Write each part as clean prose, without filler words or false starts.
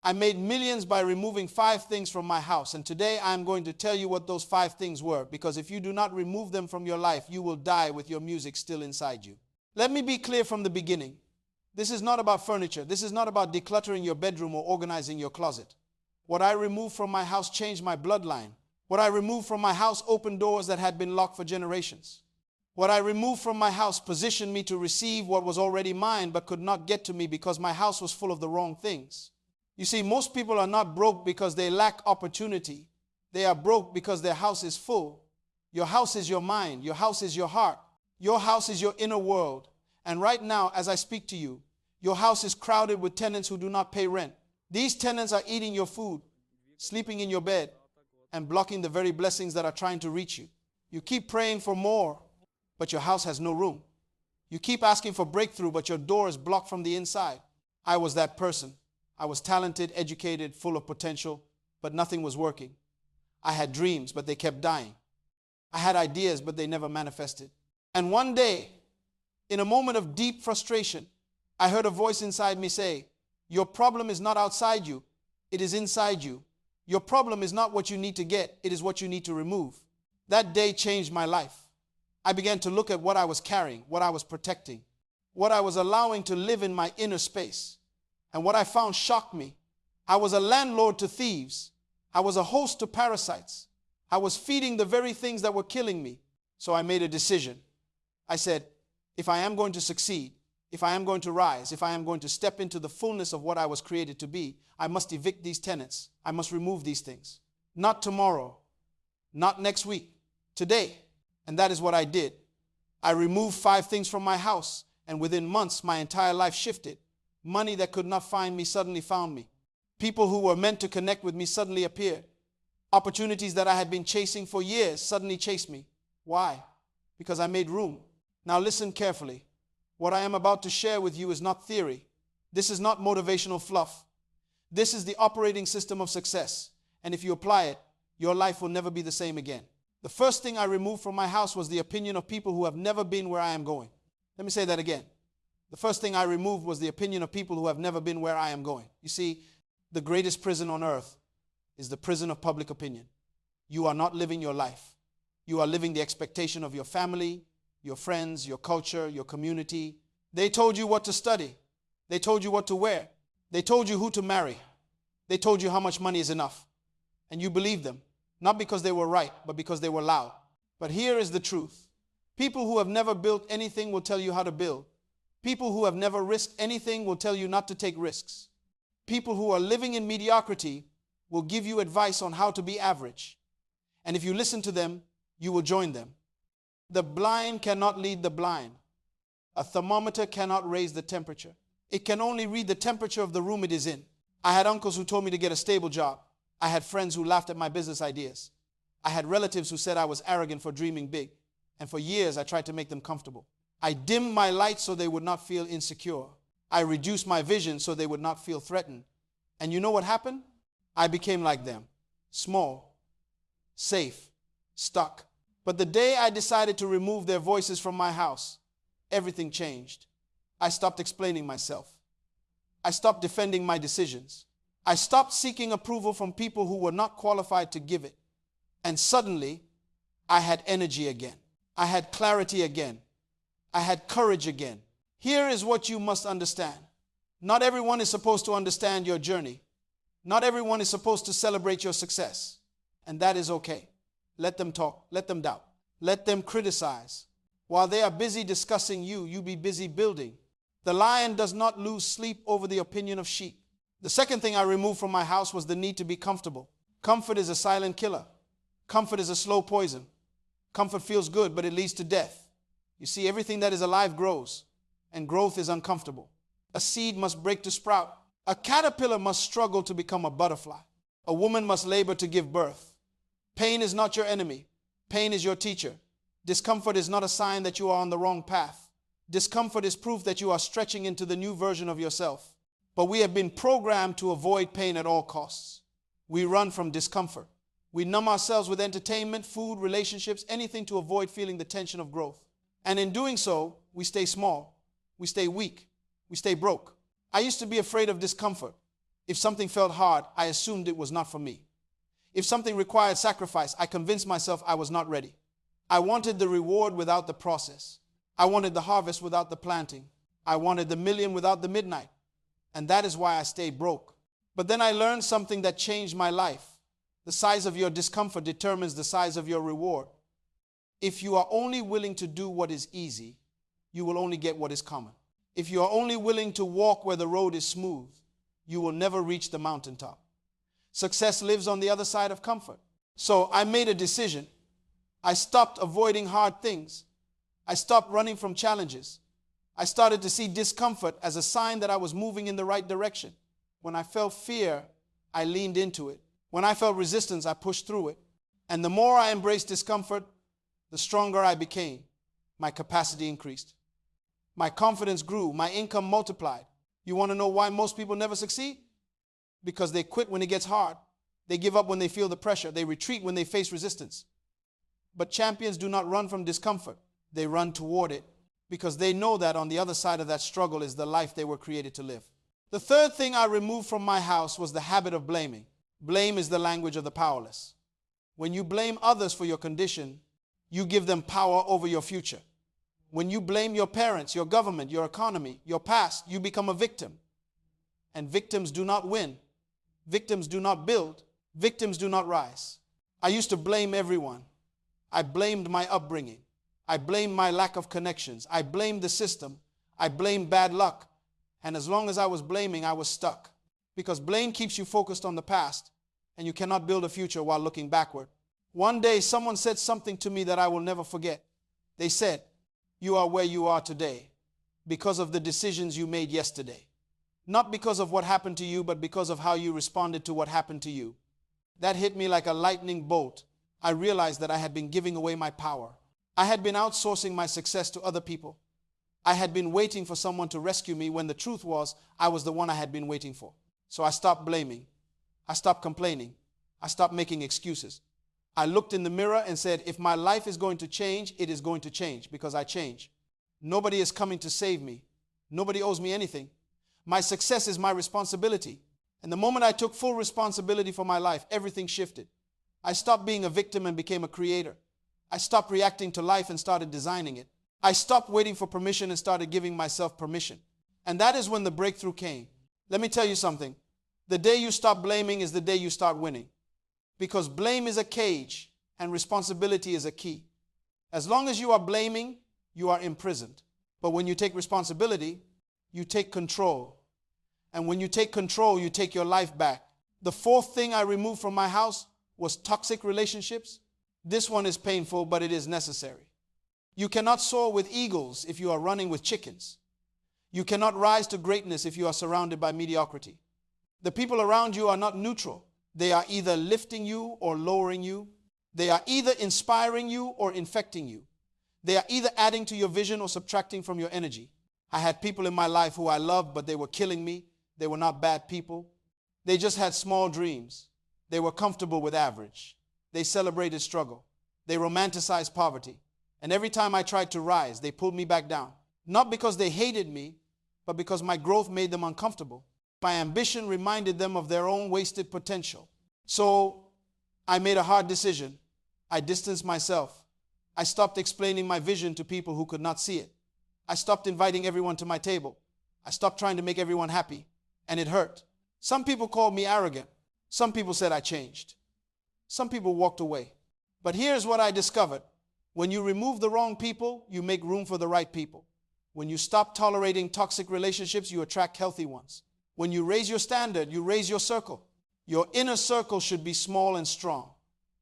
I made millions by removing 5 things from my house. And today I'm going to tell you what those 5 things were, because if you do not remove them from your life, you will die with your music still inside you. Let me be clear from the beginning. This is not about furniture. This is not about decluttering your bedroom or organizing your closet. What I removed from my house changed my bloodline. What I removed from my house opened doors that had been locked for generations. What I removed from my house positioned me to receive what was already mine but could not get to me because my house was full of the wrong things. You see, most people are not broke because they lack opportunity. They are broke because their house is full. Your house is your mind. Your house is your heart. Your house is your inner world. And right now, as I speak to you, your house is crowded with tenants who do not pay rent. These tenants are eating your food, sleeping in your bed, and blocking the very blessings that are trying to reach you. You keep praying for more, but your house has no room. You keep asking for breakthrough, but your door is blocked from the inside. I was that person. I was talented, educated, full of potential, but nothing was working. I had dreams, but they kept dying. I had ideas, but they never manifested. And one day, in a moment of deep frustration, I heard a voice inside me say, your problem is not outside you, it is inside you. Your problem is not what you need to get, it is what you need to remove. That day changed my life. I began to look at what I was carrying, what I was protecting, what I was allowing to live in my inner space. And what I found shocked me. I was a landlord to thieves. I was a host to parasites. I was feeding the very things that were killing me. So I made a decision. I said, if I am going to succeed, if I am going to rise, if I am going to step into the fullness of what I was created to be, I must evict these tenants. I must remove these things. Not tomorrow, not next week, today. And that is what I did. I removed 5 things from my house, and within months, my entire life shifted. Money that could not find me suddenly found me. People who were meant to connect with me suddenly appeared. Opportunities that I had been chasing for years suddenly chased me. Why? Because I made room. Now listen carefully. What I am about to share with you is not theory. This is not motivational fluff. This is the operating system of success. And if you apply it, your life will never be the same again. The first thing I removed from my house was the opinion of people who have never been where I am going. Let me say that again. The first thing I removed was the opinion of people who have never been where I am going. You see, the greatest prison on earth is the prison of public opinion. You are not living your life. You are living the expectation of your family, your friends, your culture, your community. They told you what to study. They told you what to wear. They told you who to marry. They told you how much money is enough. And you believed them, not because they were right, but because they were loud. But here is the truth. People who have never built anything will tell you how to build. People who have never risked anything will tell you not to take risks. People who are living in mediocrity will give you advice on how to be average. And if you listen to them, you will join them. The blind cannot lead the blind. A thermometer cannot raise the temperature. It can only read the temperature of the room it is in. I had uncles who told me to get a stable job. I had friends who laughed at my business ideas. I had relatives who said I was arrogant for dreaming big. And for years, I tried to make them comfortable. I dimmed my light so they would not feel insecure. I reduced my vision so they would not feel threatened. And you know what happened? I became like them. Small, safe, stuck. But the day I decided to remove their voices from my house, everything changed. I stopped explaining myself. I stopped defending my decisions. I stopped seeking approval from people who were not qualified to give it. And suddenly, I had energy again. I had clarity again. I had courage again. Here is what you must understand. Not everyone is supposed to understand your journey. Not everyone is supposed to celebrate your success. And that is okay. Let them talk. Let them doubt. Let them criticize. While they are busy discussing you, you be busy building. The lion does not lose sleep over the opinion of sheep. The second thing I removed from my house was the need to be comfortable. Comfort is a silent killer. Comfort is a slow poison. Comfort feels good, but it leads to death. You see, everything that is alive grows, and growth is uncomfortable. A seed must break to sprout. A caterpillar must struggle to become a butterfly. A woman must labor to give birth. Pain is not your enemy. Pain is your teacher. Discomfort is not a sign that you are on the wrong path. Discomfort is proof that you are stretching into the new version of yourself. But we have been programmed to avoid pain at all costs. We run from discomfort. We numb ourselves with entertainment, food, relationships, anything to avoid feeling the tension of growth. And in doing so, we stay small, we stay weak, we stay broke. I used to be afraid of discomfort. If something felt hard, I assumed it was not for me. If something required sacrifice, I convinced myself I was not ready. I wanted the reward without the process. I wanted the harvest without the planting. I wanted the million without the midnight. And that is why I stayed broke. But then I learned something that changed my life. The size of your discomfort determines the size of your reward. If you are only willing to do what is easy, you will only get what is common. If you are only willing to walk where the road is smooth, you will never reach the mountaintop. Success lives on the other side of comfort. So I made a decision. I stopped avoiding hard things. I stopped running from challenges. I started to see discomfort as a sign that I was moving in the right direction. When I felt fear, I leaned into it. When I felt resistance, I pushed through it. And the more I embraced discomfort, the stronger I became. My capacity increased. My confidence grew. My income multiplied. You want to know why most people never succeed? Because they quit when it gets hard. They give up when they feel the pressure. They retreat when they face resistance. But champions do not run from discomfort. They run toward it because they know that on the other side of that struggle is the life they were created to live. The third thing I removed from my house was the habit of blaming. Blame is the language of the powerless. When you blame others for your condition, you give them power over your future. When you blame your parents, your government, your economy, your past, you become a victim. And victims do not win. Victims do not build. Victims do not rise. I used to blame everyone. I blamed my upbringing. I blamed my lack of connections. I blamed the system. I blamed bad luck. And as long as I was blaming, I was stuck. Because blame keeps you focused on the past, and you cannot build a future while looking backward. One day, someone said something to me that I will never forget. They said, "You are where you are today because of the decisions you made yesterday. Not because of what happened to you, but because of how you responded to what happened to you." That hit me like a lightning bolt. I realized that I had been giving away my power. I had been outsourcing my success to other people. I had been waiting for someone to rescue me when the truth was I was the one I had been waiting for. So I stopped blaming. I stopped complaining. I stopped making excuses. I looked in the mirror and said, if my life is going to change, it is going to change because I change. Nobody is coming to save me. Nobody owes me anything. My success is my responsibility. And the moment I took full responsibility for my life, everything shifted. I stopped being a victim and became a creator. I stopped reacting to life and started designing it. I stopped waiting for permission and started giving myself permission. And that is when the breakthrough came. Let me tell you something. The day you stop blaming is the day you start winning. Because blame is a cage and responsibility is a key. As long as you are blaming, you are imprisoned. But when you take responsibility, you take control. And when you take control, you take your life back. The fourth thing I removed from my house was toxic relationships. This one is painful, but it is necessary. You cannot soar with eagles if you are running with chickens. You cannot rise to greatness if you are surrounded by mediocrity. The people around you are not neutral. They are either lifting you or lowering you. They are either inspiring you or infecting you. They are either adding to your vision or subtracting from your energy. I had people in my life who I loved, but they were killing me. They were not bad people. They just had small dreams. They were comfortable with average. They celebrated struggle. They romanticized poverty. And every time I tried to rise, they pulled me back down. Not because they hated me, but because my growth made them uncomfortable. My ambition reminded them of their own wasted potential. So I made a hard decision. I distanced myself. I stopped explaining my vision to people who could not see it. I stopped inviting everyone to my table. I stopped trying to make everyone happy. And it hurt. Some people called me arrogant. Some people said I changed. Some people walked away. But here's what I discovered. When you remove the wrong people, you make room for the right people. When you stop tolerating toxic relationships, you attract healthy ones. When you raise your standard, you raise your circle. Your inner circle should be small and strong.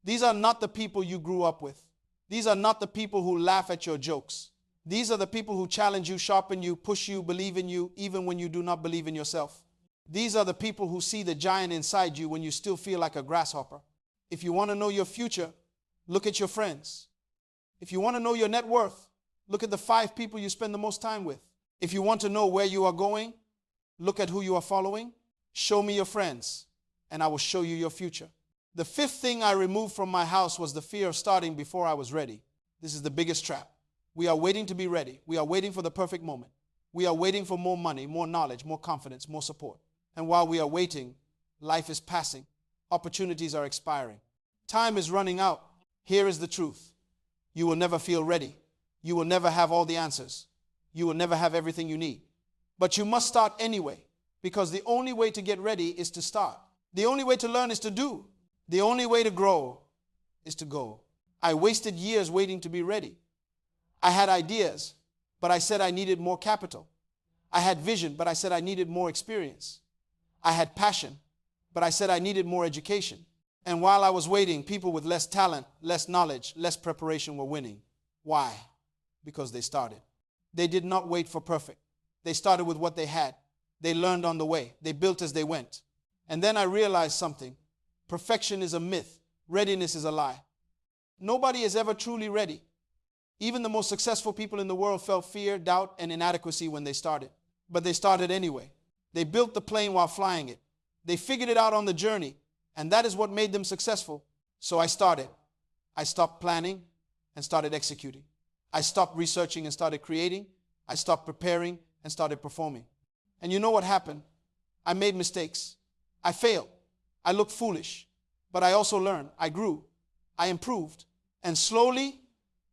These are not the people you grew up with. These are not the people who laugh at your jokes. These are the people who challenge you, sharpen you, push you, believe in you, even when you do not believe in yourself. These are the people who see the giant inside you when you still feel like a grasshopper. If you want to know your future, look at your friends. If you want to know your net worth, look at the 5 people you spend the most time with. If you want to know where you are going, look at who you are following. Show me your friends, and I will show you your future. The 5th thing I removed from my house was the fear of starting before I was ready. This is the biggest trap. We are waiting to be ready. We are waiting for the perfect moment. We are waiting for more money, more knowledge, more confidence, more support. And while we are waiting, life is passing. Opportunities are expiring. Time is running out. Here is the truth. You will never feel ready. You will never have all the answers. You will never have everything you need. But you must start anyway, because the only way to get ready is to start. The only way to learn is to do. The only way to grow is to go. I wasted years waiting to be ready. I had ideas, but I said I needed more capital. I had vision, but I said I needed more experience. I had passion, but I said I needed more education. And while I was waiting, people with less talent, less knowledge, less preparation were winning. Why? Because they started. They did not wait for perfect. They started with what they had. They learned on the way. They built as they went. And then I realized something. Perfection is a myth. Readiness is a lie. Nobody is ever truly ready. Even the most successful people in the world felt fear, doubt, and inadequacy when they started. But they started anyway. They built the plane while flying it. They figured it out on the journey, and that is what made them successful. So I started. I stopped planning and started executing. I stopped researching and started creating. I stopped preparing and started performing. And you know what happened? I made mistakes. I failed. I looked foolish. But I also learned. I grew. I improved. And slowly,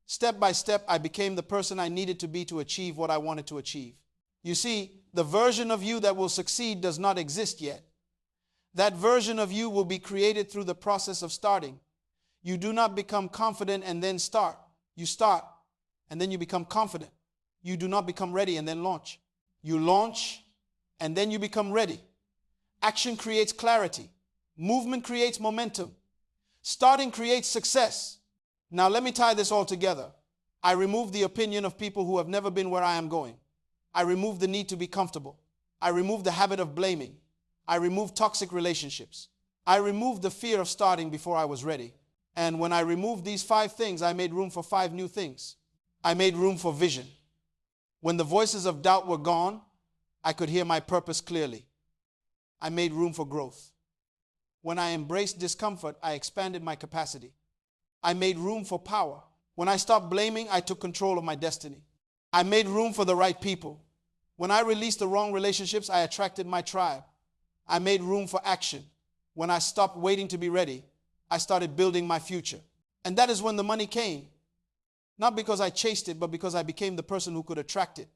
step by step, I became the person I needed to be to achieve what I wanted to achieve. You see, the version of you that will succeed does not exist yet. That version of you will be created through the process of starting. You do not become confident and then start. You start, and then you become confident. You do not become ready and then launch. You launch, and then you become ready. Action creates clarity. Movement creates momentum. Starting creates success. Now let me tie this all together. I removed the opinion of people who have never been where I am going. I removed the need to be comfortable. I removed the habit of blaming. I removed toxic relationships. I removed the fear of starting before I was ready. And when I removed these 5 things, I made room for 5 new things. I made room for vision. When the voices of doubt were gone, I could hear my purpose clearly. I made room for growth. When I embraced discomfort, I expanded my capacity. I made room for power. When I stopped blaming, I took control of my destiny. I made room for the right people. When I released the wrong relationships, I attracted my tribe. I made room for action. When I stopped waiting to be ready, I started building my future. And that is when the money came. Not because I chased it, but because I became the person who could attract it.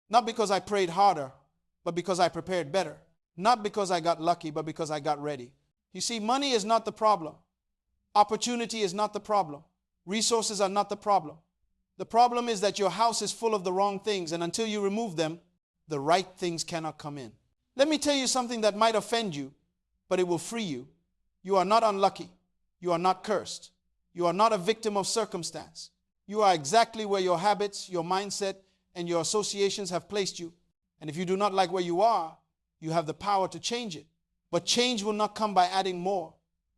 Not because I prayed harder, but because I prepared better. Not because I got lucky, but because I got ready. You see, money is not the problem. Opportunity is not the problem. Resources are not the problem. The problem is that your house is full of the wrong things, and until you remove them, the right things cannot come in. Let me tell you something that might offend you, but it will free you. You are not unlucky. You are not cursed. You are not a victim of circumstance. You are exactly where your habits, your mindset, and your associations have placed you. And if you do not like where you are, you have the power to change it. But change will not come by adding more.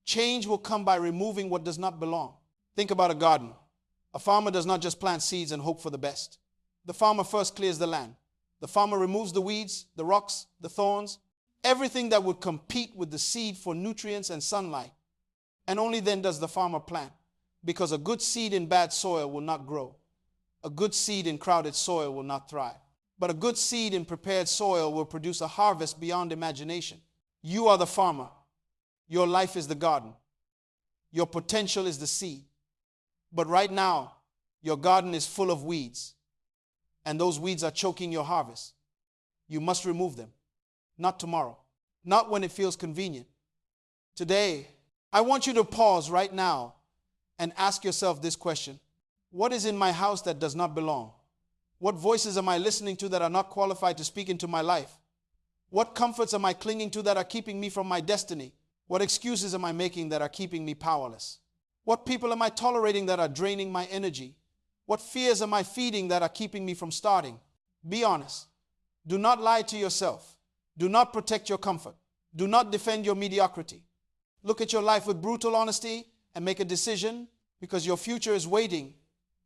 Change will come by removing what does not belong. Think about a garden. A farmer does not just plant seeds and hope for the best. The farmer first clears the land. The farmer removes the weeds, the rocks, the thorns, everything that would compete with the seed for nutrients and sunlight. And only then does the farmer plant, because a good seed in bad soil will not grow. A good seed in crowded soil will not thrive. But a good seed in prepared soil will produce a harvest beyond imagination. You are the farmer. Your life is the garden. Your potential is the seed. But right now, your garden is full of weeds, and those weeds are choking your harvest. You must remove them. Not tomorrow. Not when it feels convenient. Today, I want you to pause right now and ask yourself this question. What is in my house that does not belong? What voices am I listening to that are not qualified to speak into my life? What comforts am I clinging to that are keeping me from my destiny? What excuses am I making that are keeping me powerless? What people am I tolerating that are draining my energy? What fears am I feeding that are keeping me from starting? Be honest. Do not lie to yourself. Do not protect your comfort. Do not defend your mediocrity. Look at your life with brutal honesty and make a decision, because your future is waiting,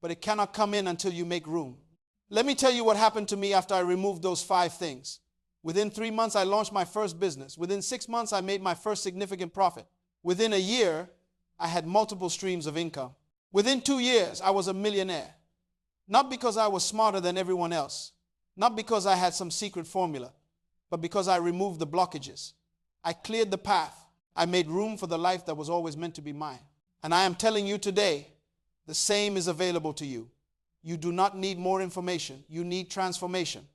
but it cannot come in until you make room. Let me tell you what happened to me after I removed those 5 things. Within 3 months, I launched my first business. Within 6 months, I made my first significant profit. Within a year, I had multiple streams of income. Within 2 years, I was a millionaire. Not because I was smarter than everyone else. Not because I had some secret formula. but because I removed the blockages. I cleared the path. I made room for the life that was always meant to be mine. And I am telling you today, the same is available to you. You do not need more information. You need transformation.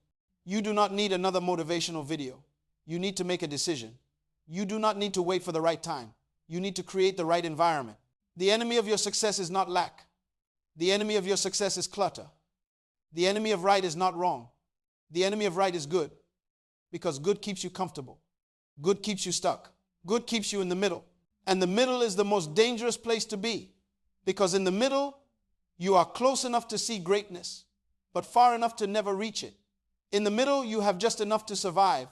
You do not need another motivational video. You need to make a decision. You do not need to wait for the right time. You need to create the right environment. The enemy of your success is not lack. The enemy of your success is clutter. The enemy of right is not wrong. The enemy of right is good, because good keeps you comfortable. Good keeps you stuck. Good keeps you in the middle. And the middle is the most dangerous place to be, because in the middle, you are close enough to see greatness, but far enough to never reach it. In the middle, you have just enough to survive,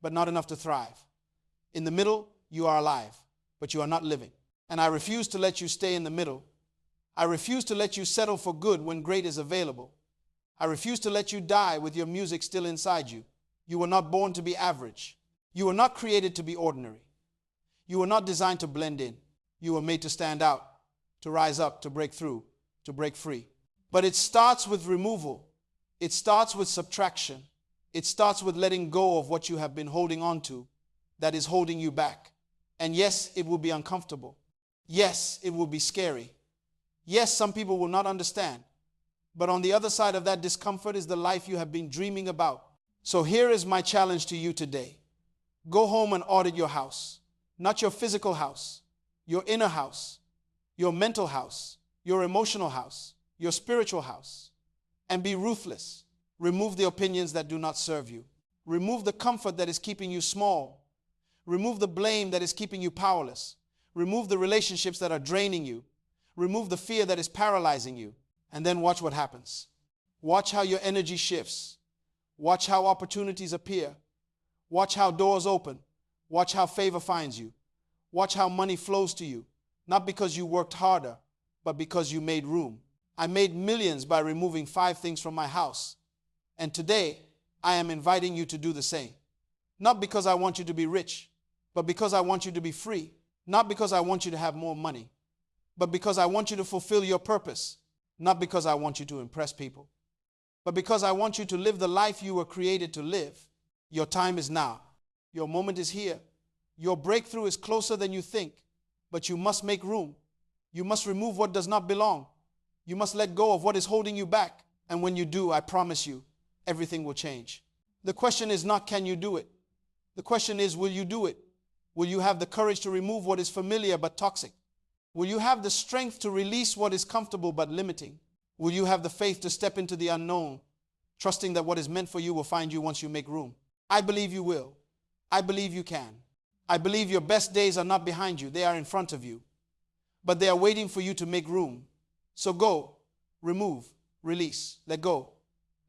but not enough to thrive. In the middle, you are alive, but you are not living. And I refuse to let you stay in the middle. I refuse to let you settle for good when great is available. I refuse to let you die with your music still inside you. You were not born to be average. You were not created to be ordinary. You were not designed to blend in. You were made to stand out, to rise up, to break through, to break free. But it starts with removal. It starts with subtraction. It starts with letting go of what you have been holding on to that is holding you back. And yes, it will be uncomfortable. Yes, it will be scary. Yes, some people will not understand. But on the other side of that discomfort is the life you have been dreaming about. So here is my challenge to you today. Go home and audit your house. Not your physical house, your inner house, your mental house, your emotional house, your spiritual house. And be ruthless. Remove the opinions that do not serve you. Remove the comfort that is keeping you small. Remove the blame that is keeping you powerless. Remove the relationships that are draining you. Remove the fear that is paralyzing you. And then watch what happens. Watch how your energy shifts. Watch how opportunities appear. Watch how doors open. Watch how favor finds you. Watch how money flows to you. Not because you worked harder, but because you made room. I made millions by removing 5 things from my house. And today, I am inviting you to do the same. Not because I want you to be rich, but because I want you to be free. Not because I want you to have more money, but because I want you to fulfill your purpose. Not because I want you to impress people, but because I want you to live the life you were created to live. Your time is now. Your moment is here. Your breakthrough is closer than you think, but you must make room. You must remove what does not belong. You must let go of what is holding you back. And when you do, I promise you, everything will change. The question is not, can you do it? The question is, will you do it? Will you have the courage to remove what is familiar but toxic? Will you have the strength to release what is comfortable but limiting? Will you have the faith to step into the unknown, trusting that what is meant for you will find you once you make room? I believe you will. I believe you can. I believe your best days are not behind you. They are in front of you. But they are waiting for you to make room. So go, remove, release, let go,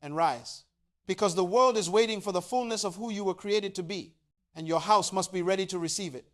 and rise. Because the world is waiting for the fullness of who you were created to be. And your house must be ready to receive it.